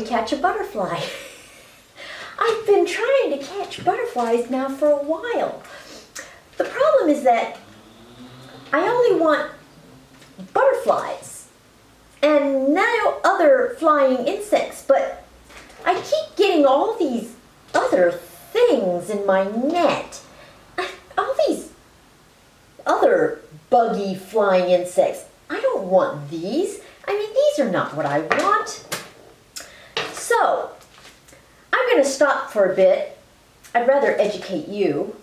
catch a butterfly. I've been trying to catch butterflies now for a while. The problem is that I only want butterflies and no other flying insects, but I keep getting all these other things in my net. All these other buggy flying insects. I don't want these. I mean, these are not what I want. So, I'm going to stop for a bit. I'd rather educate you.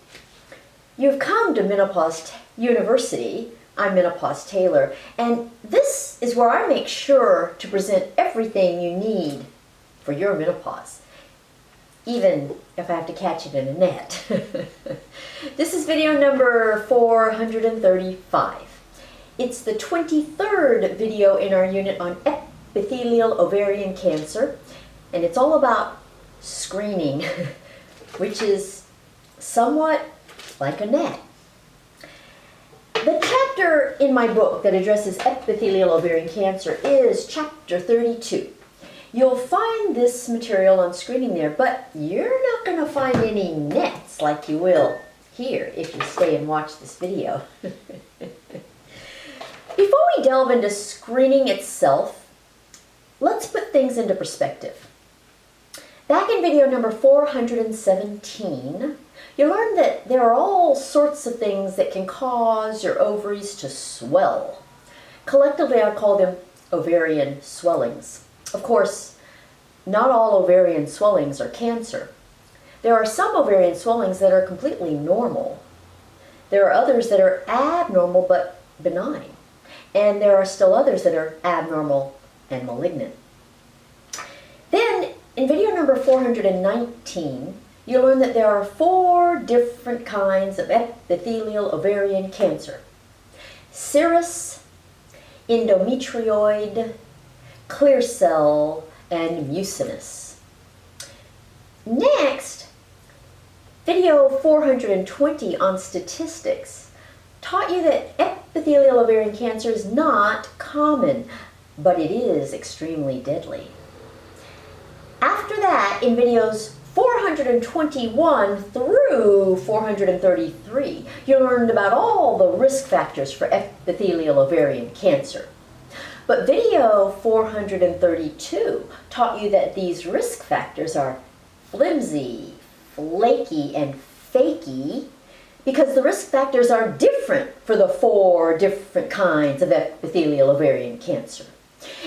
You've come to Menopause University. I'm Menopause Taylor, and this is where I make sure to present everything you need for your menopause, even if I have to catch it in a net. This is video number 435. It's the 23rd video in our unit on epithelial ovarian cancer, and it's all about screening, which is somewhat like a net. The chapter in my book that addresses epithelial ovarian cancer is chapter 32. You'll find this material on screening there, but you're not going to find any nets like you will here if you stay and watch this video. Before we delve into screening itself, let's put things into perspective. Back in video number 417, you learned that there are all sorts of things that can cause your ovaries to swell. Collectively, I call them ovarian swellings. Of course, not all ovarian swellings are cancer. There are some ovarian swellings that are completely normal. There are others that are abnormal but benign. And there are still others that are abnormal and malignant. Then, in video number 419, you learn that there are 4 different kinds of epithelial ovarian cancer: serous, endometrioid, clear cell, and mucinous. Next, video 420 on statistics taught you that epithelial ovarian cancer is not common, but it is extremely deadly. After that, in videos 421 through 433, you learned about all the risk factors for epithelial ovarian cancer. But video 432 taught you that these risk factors are flimsy, flaky, and fakey because the risk factors are different for the 4 different kinds of epithelial ovarian cancer.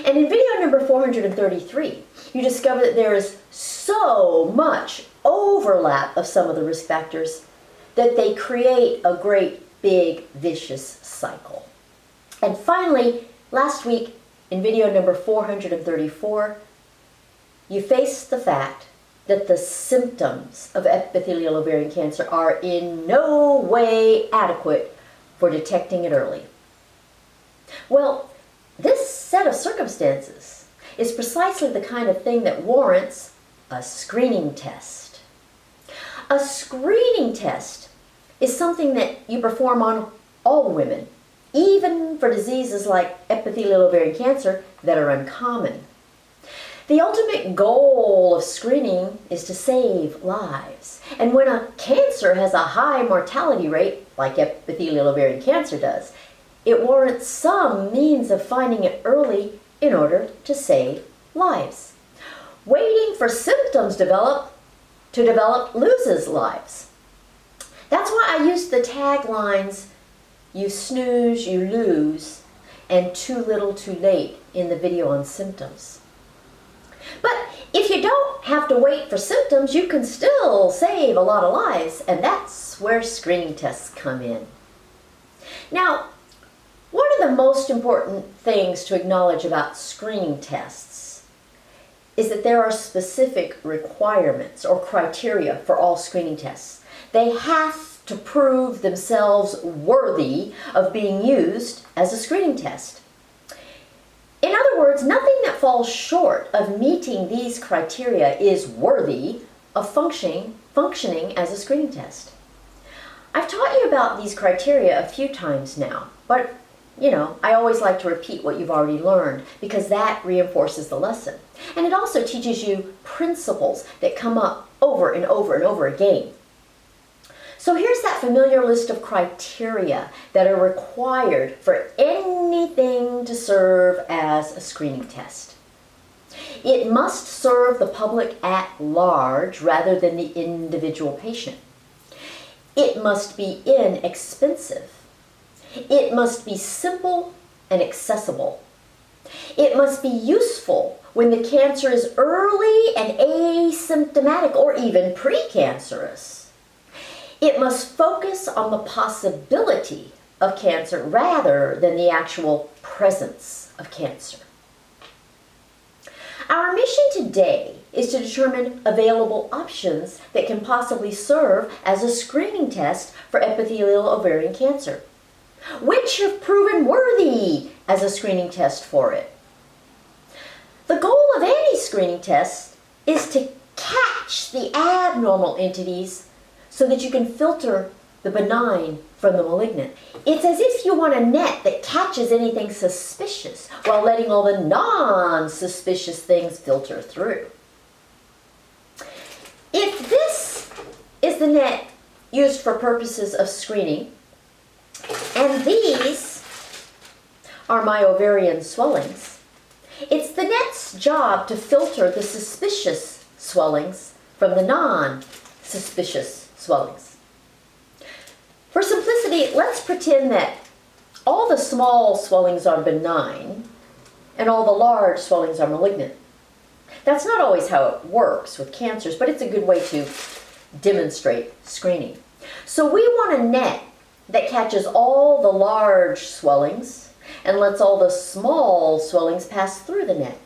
And in video number 433, you discover that there is so much overlap of some of the risk factors that they create a great big vicious cycle. And finally, last week in video number 434, you faced the fact that the symptoms of epithelial ovarian cancer are in no way adequate for detecting it early. Well, this set of circumstances is precisely the kind of thing that warrants a screening test. A screening test is something that you perform on all women, even for diseases like epithelial ovarian cancer that are uncommon. The ultimate goal of screening is to save lives. And when a cancer has a high mortality rate, like epithelial ovarian cancer does, it warrants some means of finding it early in order to save lives. Waiting for symptoms to develop loses lives. That's why I used the taglines, "You snooze, you lose," and "Too little, too late" in the video on symptoms. But if you don't have to wait for symptoms, you can still save a lot of lives, and that's where screening tests come in. Now, one of the most important things to acknowledge about screening tests is that there are specific requirements or criteria for all screening tests. They have to prove themselves worthy of being used as a screening test. In other words, nothing that falls short of meeting these criteria is worthy of functioning as a screening test. I've taught you about these criteria a few times now, but I always like to repeat what you've already learned because that reinforces the lesson. And it also teaches you principles that come up over and over and over again. So here's that familiar list of criteria that are required for anything to serve as a screening test. It must serve the public at large rather than the individual patient. It must be inexpensive. It must be simple and accessible. It must be useful when the cancer is early and asymptomatic or even precancerous. It must focus on the possibility of cancer rather than the actual presence of cancer. Our mission today is to determine available options that can possibly serve as a screening test for epithelial ovarian cancer, which have proven worthy as a screening test for it. The goal of any screening test is to catch the abnormal entities so that you can filter the benign from the malignant. It's as if you want a net that catches anything suspicious while letting all the non-suspicious things filter through. If this is the net used for purposes of screening, and these are my ovarian swellings, it's the net's job to filter the suspicious swellings from the non-suspicious swellings. For simplicity, let's pretend that all the small swellings are benign and all the large swellings are malignant. That's not always how it works with cancers, but it's a good way to demonstrate screening. So we want a net that catches all the large swellings and lets all the small swellings pass through the net.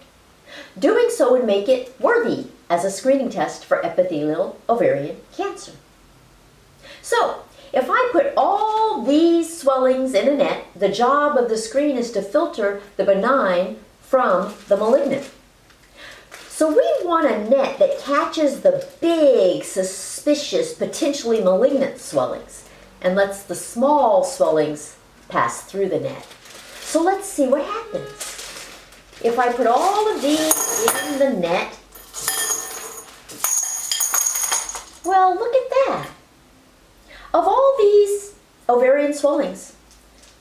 Doing so would make it worthy as a screening test for epithelial ovarian cancer. So, if I put all these swellings in a net, the job of the screen is to filter the benign from the malignant. So we want a net that catches the big, suspicious, potentially malignant swellings and lets the small swellings pass through the net. So let's see what happens. If I put all of these in the net, well, look at that. Of all these ovarian swellings,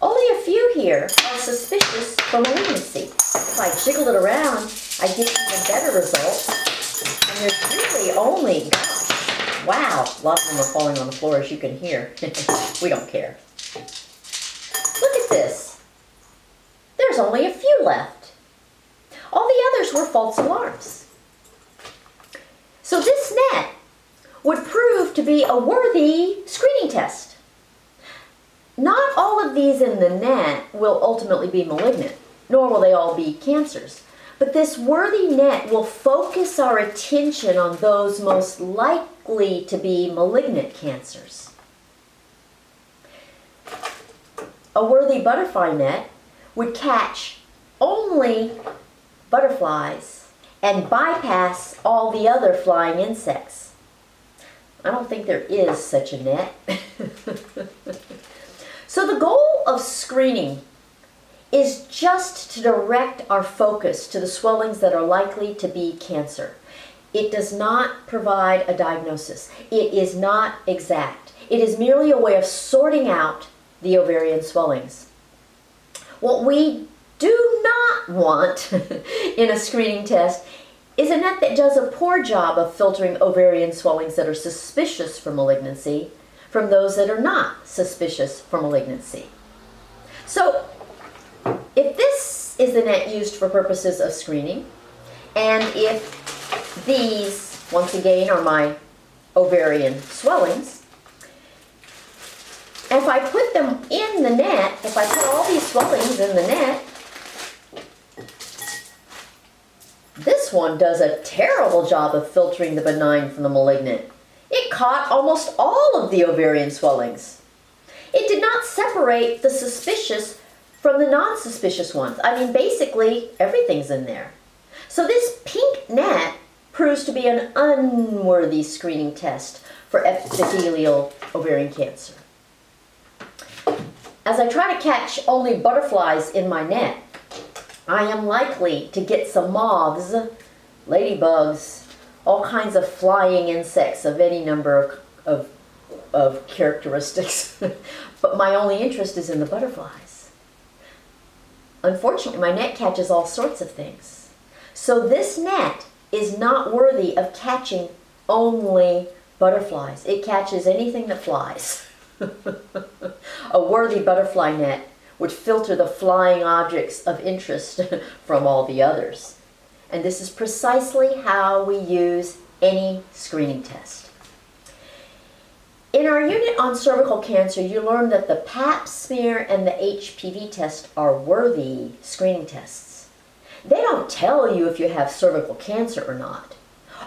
only a few here are suspicious for malignancy. If I jiggle it around, I get even better results. And there's really only, wow, a lot of them are falling on the floor as you can hear. We don't care. Look at this. There's only a few left. All the others were false alarms. So this net would prove to be a worthy screening test. Not all of these in the net will ultimately be malignant, nor will they all be cancers. But this worthy net will focus our attention on those most likely to be malignant cancers. A worthy butterfly net would catch only butterflies and bypass all the other flying insects. I don't think there is such a net. So the goal of screening is just to direct our focus to the swellings that are likely to be cancer. It does not provide a diagnosis. It is not exact. It is merely a way of sorting out the ovarian swellings. What we do not want in a screening test is a net that does a poor job of filtering ovarian swellings that are suspicious for malignancy from those that are not suspicious for malignancy. So, if this is the net used for purposes of screening, and if these, once again, are my ovarian swellings, and if I put them in the net, if I put all these swellings in the net, this one does a terrible job of filtering the benign from the malignant. It caught almost all of the ovarian swellings. It did not separate the suspicious from the non-suspicious ones. I mean, basically, everything's in there. So this pink net proves to be an unworthy screening test for epithelial ovarian cancer. as I try to catch only butterflies in my net, I am likely to get some moths, ladybugs, all kinds of flying insects of any number of characteristics. But my only interest is in the butterflies. Unfortunately, my net catches all sorts of things. So this net is not worthy of catching only butterflies. It catches anything that flies. A worthy butterfly net would filter the flying objects of interest from all the others. And this is precisely how we use any screening test. In our unit on cervical cancer, you learned that the Pap smear and the HPV test are worthy screening tests. They don't tell you if you have cervical cancer or not.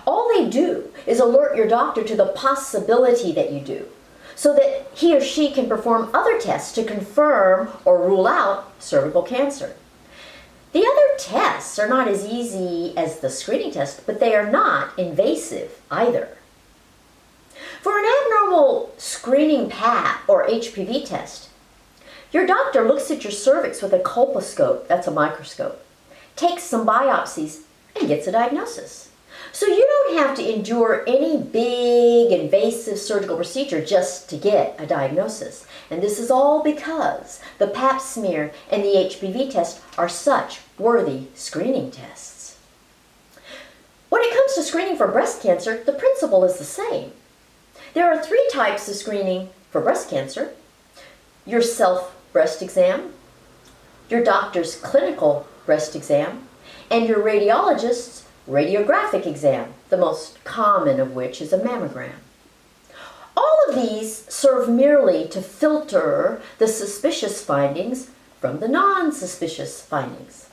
All they do is alert your doctor to the possibility that you do, so that he or she can perform other tests to confirm or rule out cervical cancer. The other tests are not as easy as the screening test, but they are not invasive either. For an abnormal screening Pap or HPV test, your doctor looks at your cervix with a colposcope, that's a microscope, takes some biopsies, and gets a diagnosis. So you don't have to endure any big invasive surgical procedure just to get a diagnosis. And this is all because the Pap smear and the HPV test are such worthy screening tests. When it comes to screening for breast cancer, the principle is the same. There are 3 types of screening for breast cancer: your self-breast exam, your doctor's clinical breast exam, and your radiologist's radiographic exam, the most common of which is a mammogram. All of these serve merely to filter the suspicious findings from the non-suspicious findings.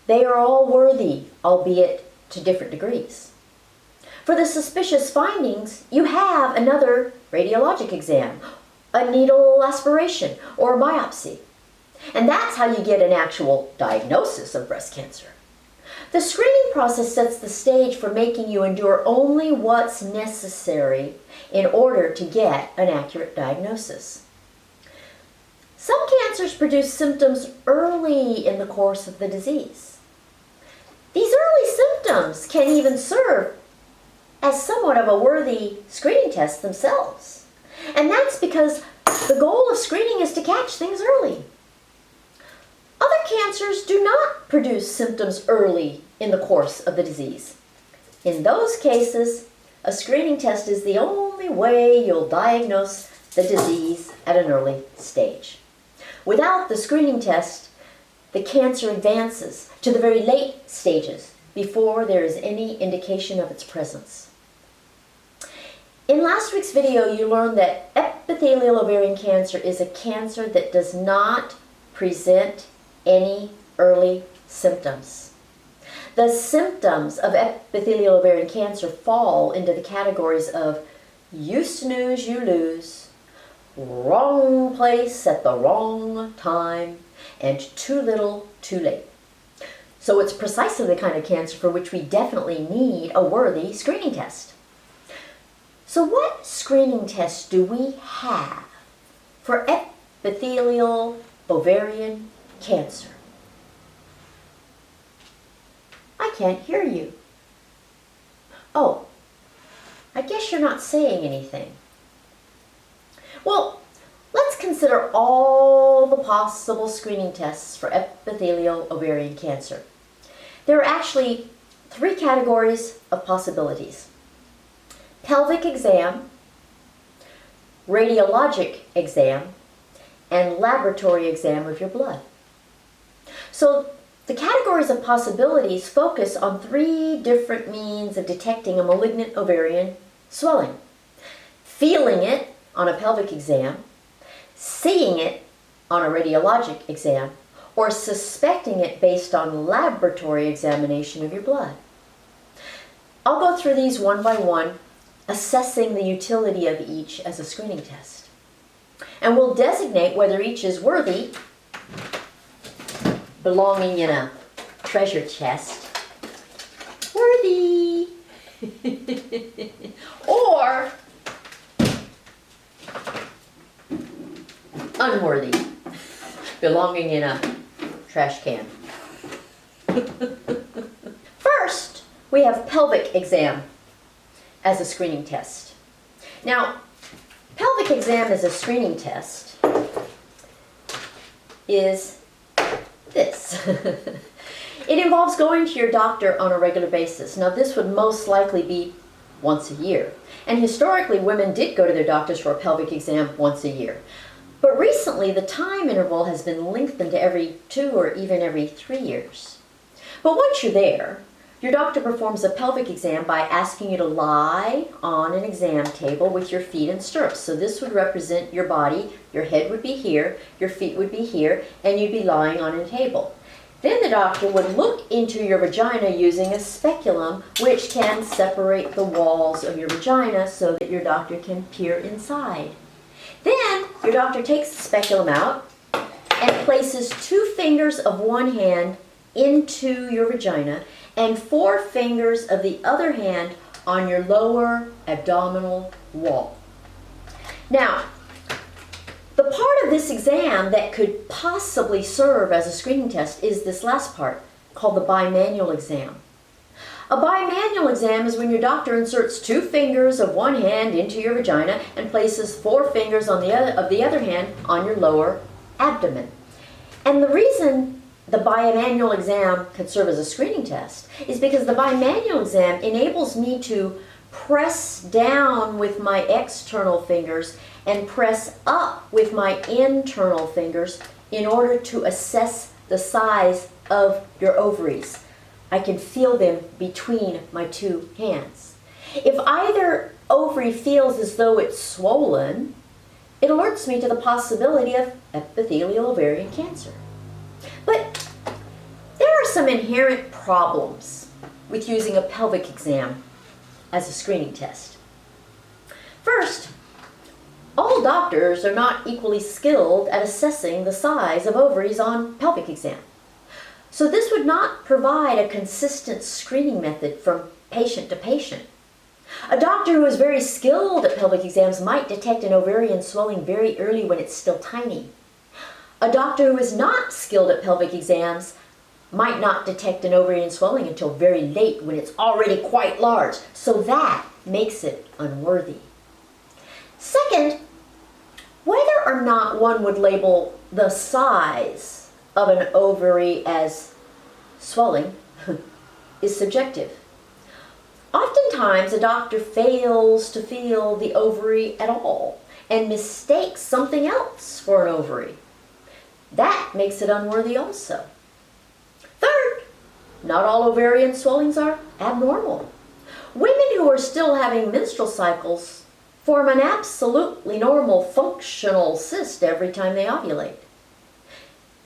They are all worthy, albeit to different degrees. For the suspicious findings, you have another radiologic exam, a needle aspiration, or a biopsy. And that's how you get an actual diagnosis of breast cancer. The screening process sets the stage for making you endure only what's necessary in order to get an accurate diagnosis. Some cancers produce symptoms early in the course of the disease. These early symptoms can even serve as somewhat of a worthy screening test themselves. And that's because the goal of screening is to catch things early. Other cancers do not produce symptoms early in the course of the disease. In those cases, a screening test is the only way you'll diagnose the disease at an early stage. Without the screening test, the cancer advances to the very late stages before there is any indication of its presence. In last week's video, you learned that epithelial ovarian cancer is a cancer that does not present any early symptoms. The symptoms of epithelial ovarian cancer fall into the categories of you snooze, you lose, wrong place at the wrong time, and too little, too late. So it's precisely the kind of cancer for which we definitely need a worthy screening test. So what screening tests do we have for epithelial ovarian cancer? I can't hear you. Oh, I guess you're not saying anything. Well, let's consider all the possible screening tests for epithelial ovarian cancer. There are actually 3 categories of possibilities: pelvic exam, radiologic exam, and laboratory exam of your blood. So the categories of possibilities focus on 3 different means of detecting a malignant ovarian swelling: feeling it on a pelvic exam, seeing it on a radiologic exam, or suspecting it based on laboratory examination of your blood. I'll go through these one by one, assessing the utility of each as a screening test. And we'll designate whether each is worthy, belonging in a treasure chest, worthy, or unworthy, belonging in a trash can. First, we have pelvic exam as a screening test. Now, pelvic exam as a screening test is this. It involves going to your doctor on a regular basis. Now, this would most likely be once a year. And historically, women did go to their doctors for a pelvic exam once a year. But recently, the time interval has been lengthened to every 2 or even every 3 years. But once you're there, your doctor performs a pelvic exam by asking you to lie on an exam table with your feet in stirrups. So this would represent your body. Your head would be here, your feet would be here, and you'd be lying on a table. Then the doctor would look into your vagina using a speculum, which can separate the walls of your vagina so that your doctor can peer inside. Then your doctor takes the speculum out and places 2 fingers of one hand into your vagina and 4 fingers of the other hand on your lower abdominal wall. Now, the part of this exam that could possibly serve as a screening test is this last part, called the bimanual exam. A bimanual exam is when your doctor inserts 2 fingers of one hand into your vagina and places 4 fingers on the other hand on your lower abdomen. And the reason the bimanual exam can serve as a screening test is because the bimanual exam enables me to press down with my external fingers and press up with my internal fingers in order to assess the size of your ovaries. I can feel them between my 2 hands. If either ovary feels as though it's swollen, it alerts me to the possibility of epithelial ovarian cancer. But there are some inherent problems with using a pelvic exam as a screening test. First, all doctors are not equally skilled at assessing the size of ovaries on pelvic exam. So this would not provide a consistent screening method from patient to patient. A doctor who is very skilled at pelvic exams might detect an ovarian swelling very early when it's still tiny. A doctor who is not skilled at pelvic exams might not detect an ovarian swelling until very late when it's already quite large. So that makes it unworthy. Second, whether or not one would label the size of an ovary as swelling is subjective. Oftentimes, a doctor fails to feel the ovary at all and mistakes something else for an ovary. That makes it unworthy also. Third, not all ovarian swellings are abnormal. Women who are still having menstrual cycles form an absolutely normal functional cyst every time they ovulate.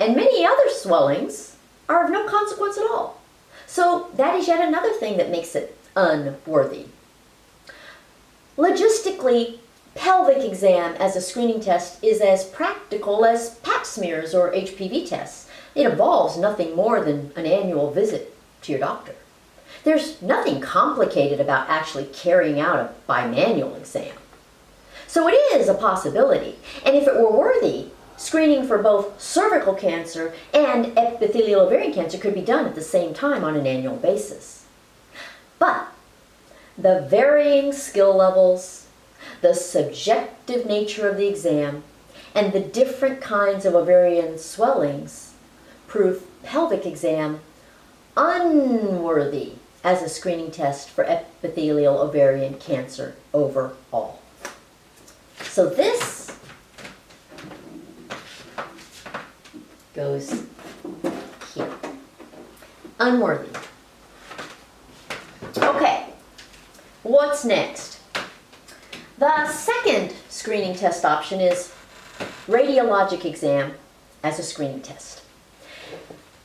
And many other swellings are of no consequence at all. So that is yet another thing that makes it unworthy. Logistically, pelvic exam as a screening test is as practical as pap smears or HPV tests. It involves nothing more than an annual visit to your doctor. There's nothing complicated about actually carrying out a bimanual exam. So it is a possibility, and if it were worthy, screening for both cervical cancer and epithelial ovarian cancer could be done at the same time on an annual basis. But the varying skill levels, the subjective nature of the exam, and the different kinds of ovarian swellings prove pelvic exam unworthy as a screening test for epithelial ovarian cancer overall. So this goes here. Unworthy. Okay, what's next? The second screening test option is radiologic exam as a screening test.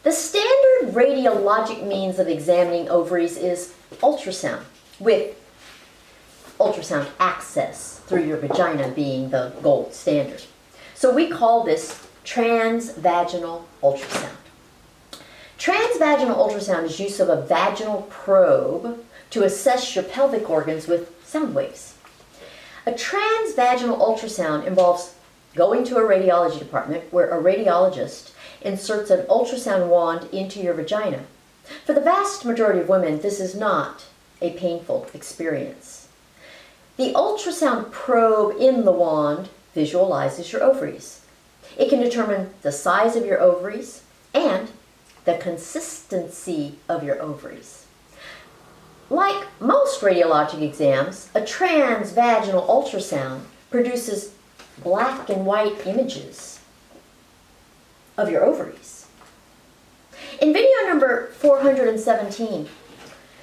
The standard radiologic means of examining ovaries is ultrasound, with ultrasound access through your vagina being the gold standard. So we call this transvaginal ultrasound. Transvaginal ultrasound is use of a vaginal probe to assess your pelvic organs with sound waves. A transvaginal ultrasound involves going to a radiology department where a radiologist inserts an ultrasound wand into your vagina. For the vast majority of women, this is not a painful experience. The ultrasound probe in the wand visualizes your ovaries. It can determine the size of your ovaries and the consistency of your ovaries. Like most radiologic exams, a transvaginal ultrasound produces black and white images of your ovaries. In video number 417,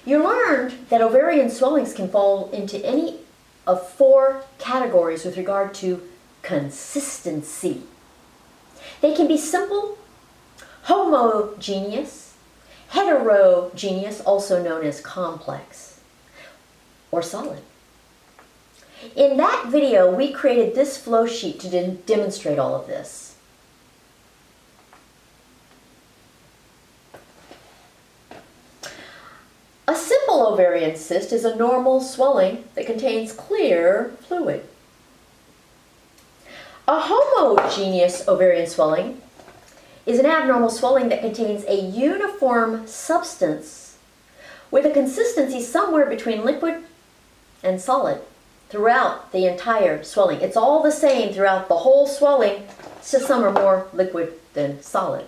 you learned that ovarian swellings can fall into any of 4 categories with regard to consistency. They can be simple, homogeneous, heterogeneous, also known as complex, or solid. In that video, we created this flow sheet to demonstrate all of this. A simple ovarian cyst is a normal swelling that contains clear fluid. A homogeneous ovarian swelling is an abnormal swelling that contains a uniform substance with a consistency somewhere between liquid and solid throughout the entire swelling. It's all the same throughout the whole swelling, it's just some are more liquid than solid.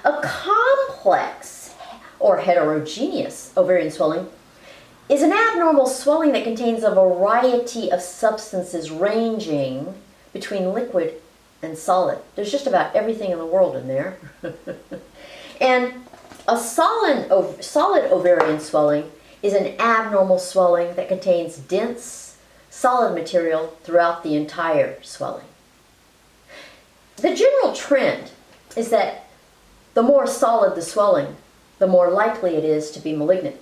A complex or heterogeneous ovarian swelling is an abnormal swelling that contains a variety of substances ranging between liquid and solid. There's just about everything in the world in there. And a solid ovarian swelling is an abnormal swelling that contains dense, solid material throughout the entire swelling. The general trend is that the more solid the swelling, the more likely it is to be malignant.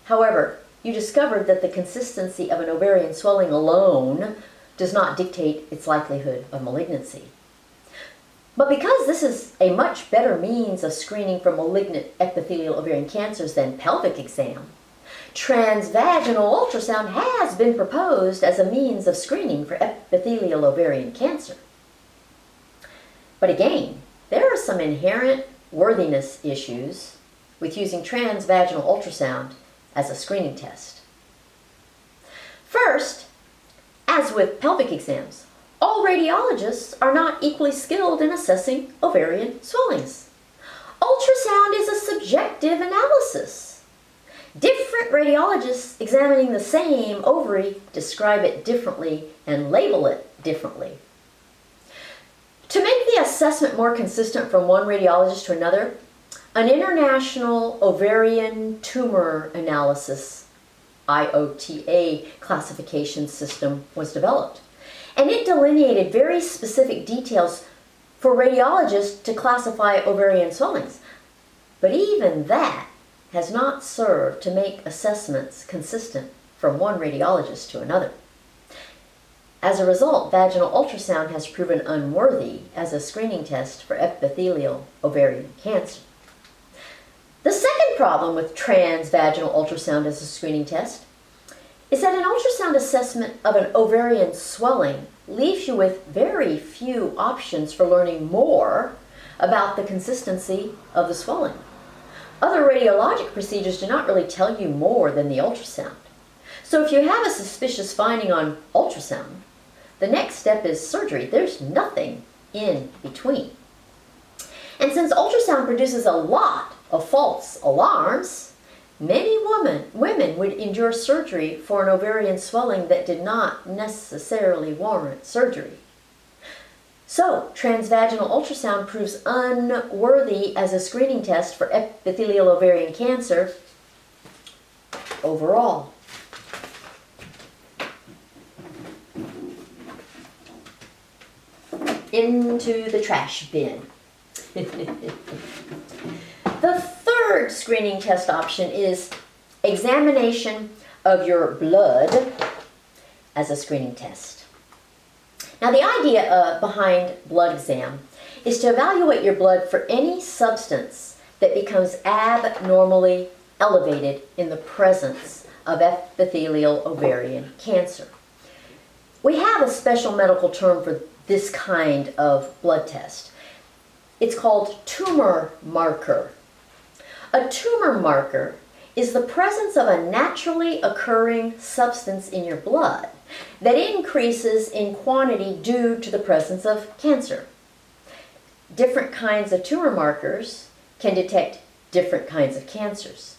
However, you discovered that the consistency of an ovarian swelling alone does not dictate its likelihood of malignancy. But because this is a much better means of screening for malignant epithelial ovarian cancers than pelvic exam, transvaginal ultrasound has been proposed as a means of screening for epithelial ovarian cancer. But again, there are some inherent worthiness issues with using transvaginal ultrasound as a screening test. First, as with pelvic exams, all radiologists are not equally skilled in assessing ovarian swellings. Ultrasound is a subjective analysis. Different radiologists examining the same ovary describe it differently and label it differently. To make the assessment more consistent from one radiologist to another, an International Ovarian Tumor Analysis IOTA classification system was developed, and it delineated very specific details for radiologists to classify ovarian swellings. But even that has not served to make assessments consistent from one radiologist to another. As a result, vaginal ultrasound has proven unworthy as a screening test for epithelial ovarian cancer. The second problem with transvaginal ultrasound as a screening test is that an ultrasound assessment of an ovarian swelling leaves you with very few options for learning more about the consistency of the swelling. Other radiologic procedures do not really tell you more than the ultrasound. So if you have a suspicious finding on ultrasound, the next step is surgery. There's nothing in between. And since ultrasound produces a lot of false alarms, many women would endure surgery for an ovarian swelling that did not necessarily warrant surgery. So, transvaginal ultrasound proves unworthy as a screening test for epithelial ovarian cancer overall. Into the trash bin. The third screening test option is examination of your blood as a screening test. Now, the idea behind blood exam is to evaluate your blood for any substance that becomes abnormally elevated in the presence of epithelial ovarian cancer. We have a special medical term for this kind of blood test. It's called tumor marker. A tumor marker is the presence of a naturally occurring substance in your blood that increases in quantity due to the presence of cancer. Different kinds of tumor markers can detect different kinds of cancers.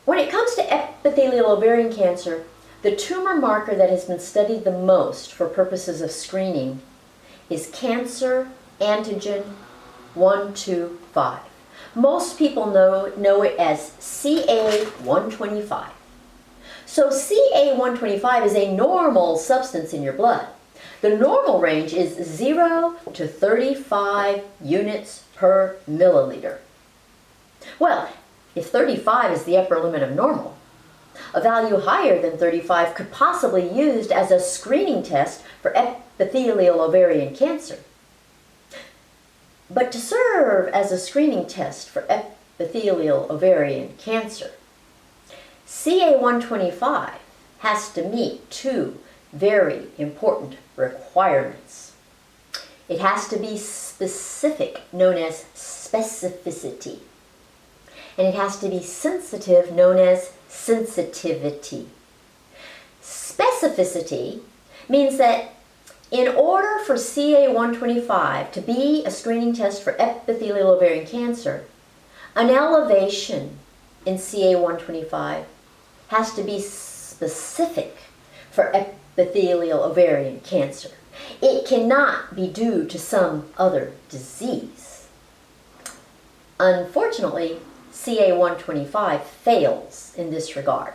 When it comes to epithelial ovarian cancer, the tumor marker that has been studied the most for purposes of screening is cancer antigen 125. Most people know it as CA125. So CA125 is a normal substance in your blood. The normal range is 0 to 35 units per milliliter. Well, if 35 is the upper limit of normal, a value higher than 35 could possibly be used as a screening test for epithelial ovarian cancer. But to serve as a screening test for epithelial ovarian cancer, CA125 has to meet two very important requirements. It has to be specific, known as specificity. And it has to be sensitive, known as sensitivity. Specificity means that in order for CA125 to be a screening test for epithelial ovarian cancer, an elevation in CA125 has to be specific for epithelial ovarian cancer. It cannot be due to some other disease. Unfortunately, CA125 fails in this regard.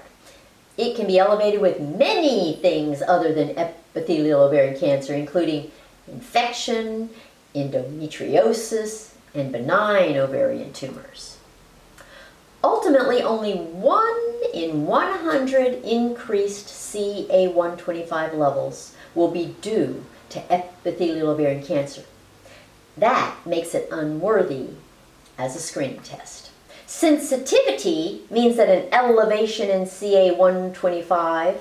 It can be elevated with many things other than epithelial ovarian cancer, including infection, endometriosis, and benign ovarian tumors. Ultimately, only 1 in 100 increased CA125 levels will be due to epithelial ovarian cancer. That makes it unworthy as a screening test. Sensitivity means that an elevation in CA125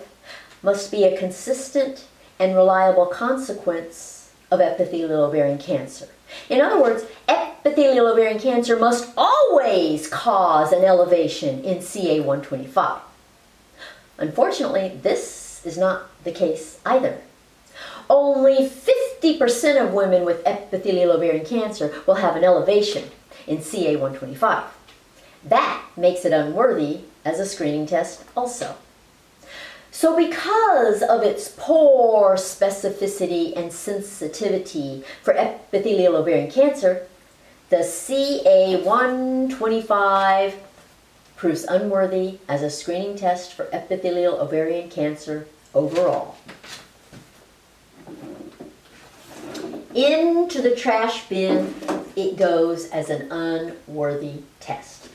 must be a consistent and reliable consequence of epithelial ovarian cancer. In other words, epithelial ovarian cancer must always cause an elevation in CA125. Unfortunately, this is not the case either. Only 50% of women with epithelial ovarian cancer will have an elevation in CA125. That makes it unworthy as a screening test also. So because of its poor specificity and sensitivity for epithelial ovarian cancer, the CA125 proves unworthy as a screening test for epithelial ovarian cancer overall. Into the trash bin it goes as an unworthy test.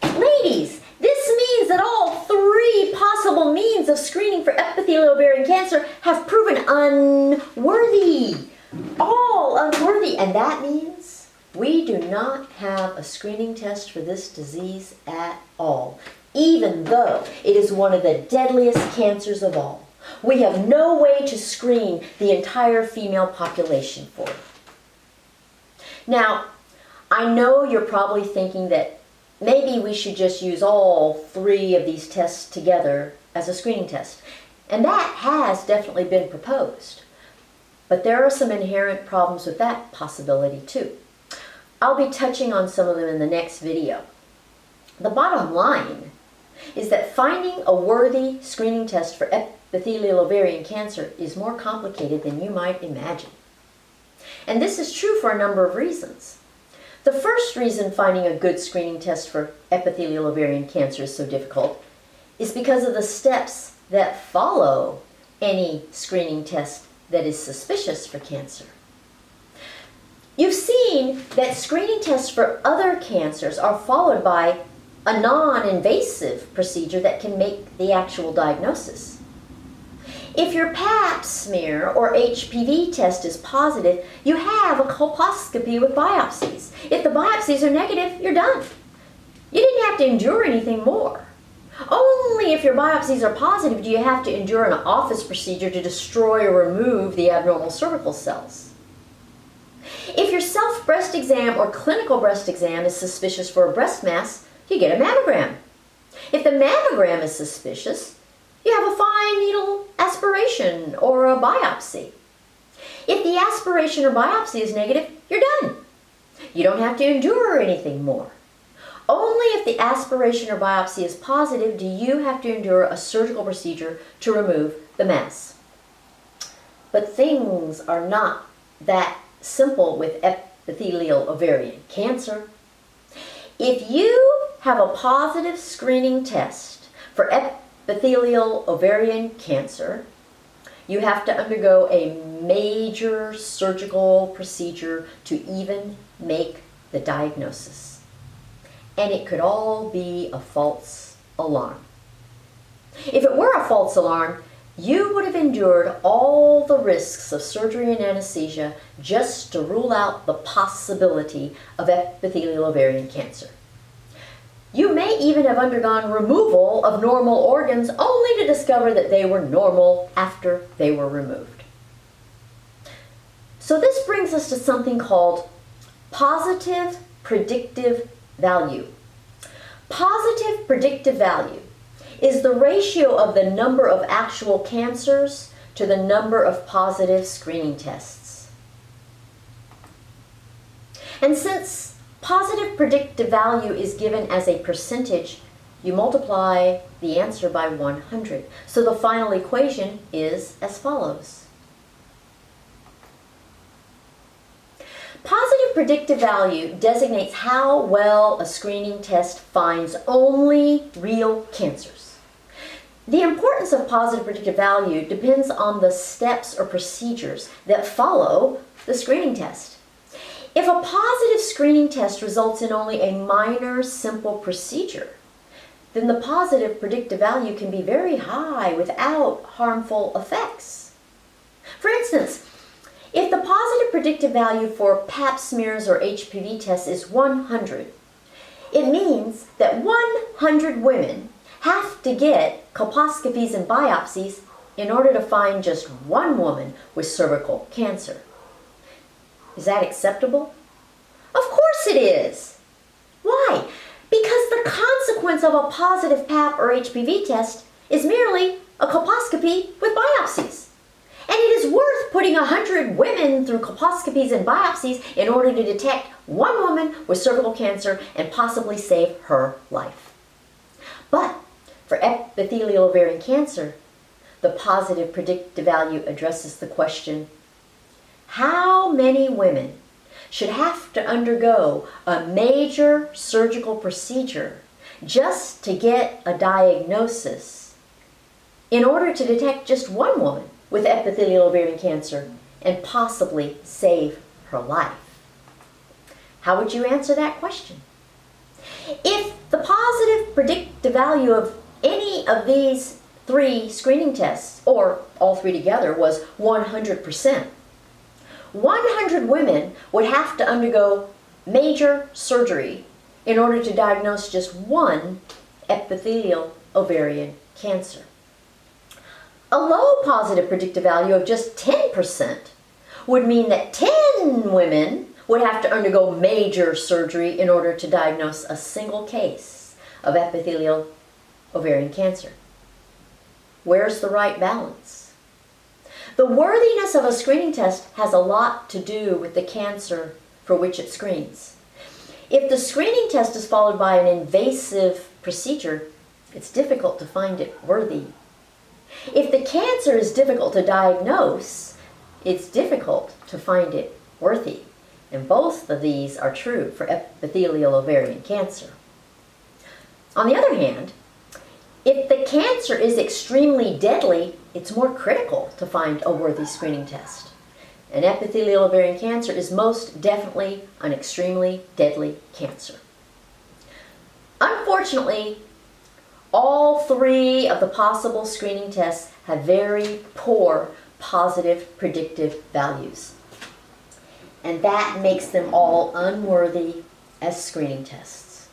Ladies, this means that all 3 possible means of screening for epithelial ovarian cancer have proven unworthy. All unworthy. And that means we do not have a screening test for this disease at all, even though it is one of the deadliest cancers of all. We have no way to screen the entire female population for it. Now, I know you're probably thinking that maybe we should just use all 3 of these tests together as a screening test. And that has definitely been proposed. But there are some inherent problems with that possibility too. I'll be touching on some of them in the next video. The bottom line is that finding a worthy screening test for epithelial ovarian cancer is more complicated than you might imagine. And this is true for a number of reasons. The first reason finding a good screening test for epithelial ovarian cancer is so difficult is because of the steps that follow any screening test that is suspicious for cancer. You've seen that screening tests for other cancers are followed by a non-invasive procedure that can make the actual diagnosis. If your pap smear or HPV test is positive, you have a colposcopy with biopsies. If the biopsies are negative, you're done. You didn't have to endure anything more. Only if your biopsies are positive do you have to endure an office procedure to destroy or remove the abnormal cervical cells. If your self-breast exam or clinical breast exam is suspicious for a breast mass, you get a mammogram. If the mammogram is suspicious, you have a fine needle aspiration or a biopsy. If the aspiration or biopsy is negative, you're done. You don't have to endure anything more. Only if the aspiration or biopsy is positive do you have to endure a surgical procedure to remove the mass. But things are not that simple with epithelial ovarian cancer. If you have a positive screening test for epithelial ovarian cancer, you have to undergo a major surgical procedure to even make the diagnosis. And it could all be a false alarm. If it were a false alarm, you would have endured all the risks of surgery and anesthesia just to rule out the possibility of epithelial ovarian cancer. You may even have undergone removal of normal organs only to discover that they were normal after they were removed. So this brings us to something called positive predictive value. Positive predictive value is the ratio of the number of actual cancers to the number of positive screening tests. And since positive predictive value is given as a percentage, you multiply the answer by 100. So the final equation is as follows. Positive predictive value designates how well a screening test finds only real cancers. The importance of positive predictive value depends on the steps or procedures that follow the screening test. If a positive screening test results in only a minor, simple procedure, then the positive predictive value can be very high without harmful effects. For instance, if the positive predictive value for Pap smears or HPV tests is 100, it means that 100 women have to get colposcopies and biopsies in order to find just one woman with cervical cancer. Is that acceptable? Of course it is. Why? Because the consequence of a positive Pap or HPV test is merely a colposcopy with biopsies. And it is worth putting 100 women through colposcopies and biopsies in order to detect one woman with cervical cancer and possibly save her life. But for epithelial ovarian cancer, the positive predictive value addresses the question, how many women should have to undergo a major surgical procedure just to get a diagnosis in order to detect just one woman with epithelial ovarian cancer and possibly save her life? How would you answer that question? If the positive predictive value of any of these three screening tests, or all three together, was 100%, 100 women would have to undergo major surgery in order to diagnose just one epithelial ovarian cancer. A low positive predictive value of just 10% would mean that 10 women would have to undergo major surgery in order to diagnose a single case of epithelial ovarian cancer. Where's the right balance? The worthiness of a screening test has a lot to do with the cancer for which it screens. If the screening test is followed by an invasive procedure, it's difficult to find it worthy. If the cancer is difficult to diagnose, it's difficult to find it worthy. And both of these are true for epithelial ovarian cancer. On the other hand, if the cancer is extremely deadly, it's more critical to find a worthy screening test. And epithelial ovarian cancer is most definitely an extremely deadly cancer. Unfortunately, all three of the possible screening tests have very poor positive predictive values. And that makes them all unworthy as screening tests.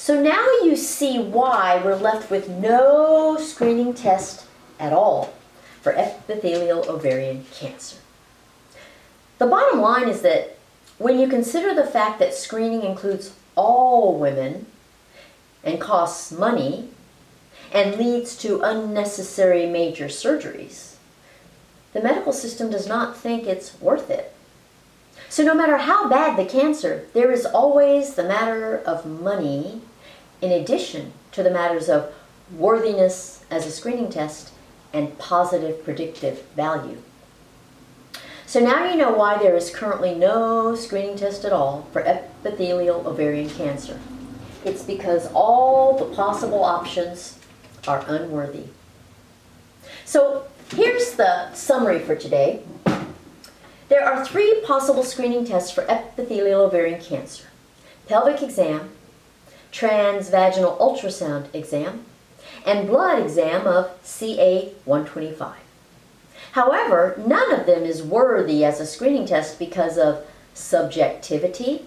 So now you see why we're left with no screening test at all for epithelial ovarian cancer. The bottom line is that when you consider the fact that screening includes all women and costs money and leads to unnecessary major surgeries, the medical system does not think it's worth it. So no matter how bad the cancer, there is always the matter of money in addition to the matters of worthiness as a screening test and positive predictive value. So now you know why there is currently no screening test at all for epithelial ovarian cancer. It's because all the possible options are unworthy. So here's the summary for today. There are 3 possible screening tests for epithelial ovarian cancer: pelvic exam, transvaginal ultrasound exam, and blood exam of CA-125. However, none of them is worthy as a screening test because of subjectivity,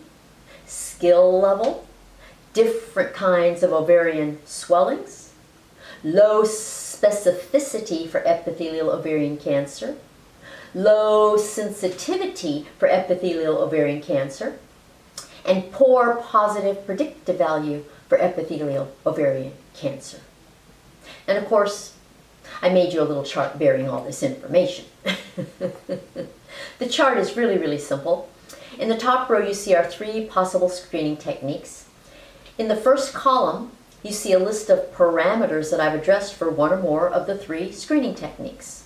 skill level, different kinds of ovarian swellings, low specificity for epithelial ovarian cancer, low sensitivity for epithelial ovarian cancer, and poor positive predictive value for epithelial ovarian cancer. And of course, I made you a little chart bearing all this information. The chart is really simple. In the top row, you see our 3 possible screening techniques. In the first column, you see a list of parameters that I've addressed for 1 or more of the 3 screening techniques.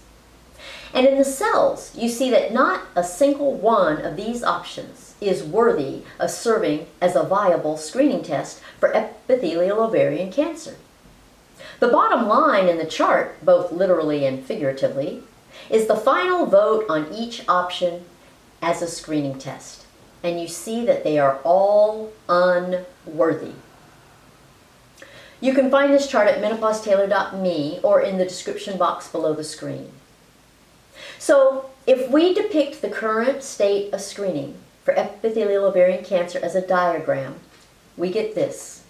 And in the cells, you see that not a single one of these options is worthy of serving as a viable screening test for epithelial ovarian cancer. The bottom line in the chart, both literally and figuratively, is the final vote on each option as a screening test. And you see that they are all unworthy. You can find this chart at menopausetailor.me or in the description box below the screen. So, if we depict the current state of screening for epithelial ovarian cancer as a diagram, we get this.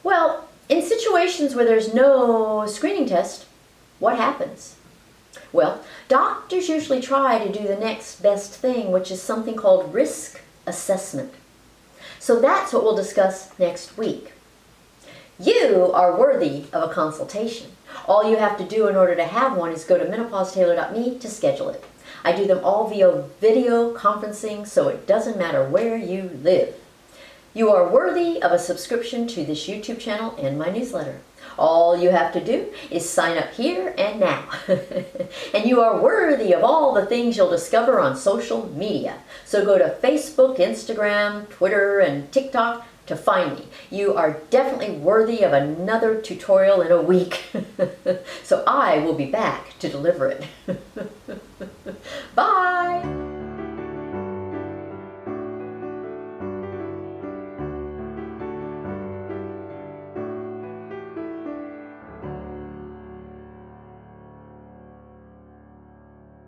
Well, in situations where there's no screening test, what happens? Well, doctors usually try to do the next best thing, which is something called risk assessment. So that's what we'll discuss next week. You are worthy of a consultation. All you have to do in order to have one is go to menopausetailor.me to schedule it. I do them all via video conferencing, so it doesn't matter where you live. You are worthy of a subscription to this YouTube channel and my newsletter. All you have to do is sign up here and now. And you are worthy of all the things you'll discover on social media. So go to Facebook, Instagram, Twitter, and TikTok to find me. You are definitely worthy of another tutorial in a week. So I will be back to deliver it. Bye!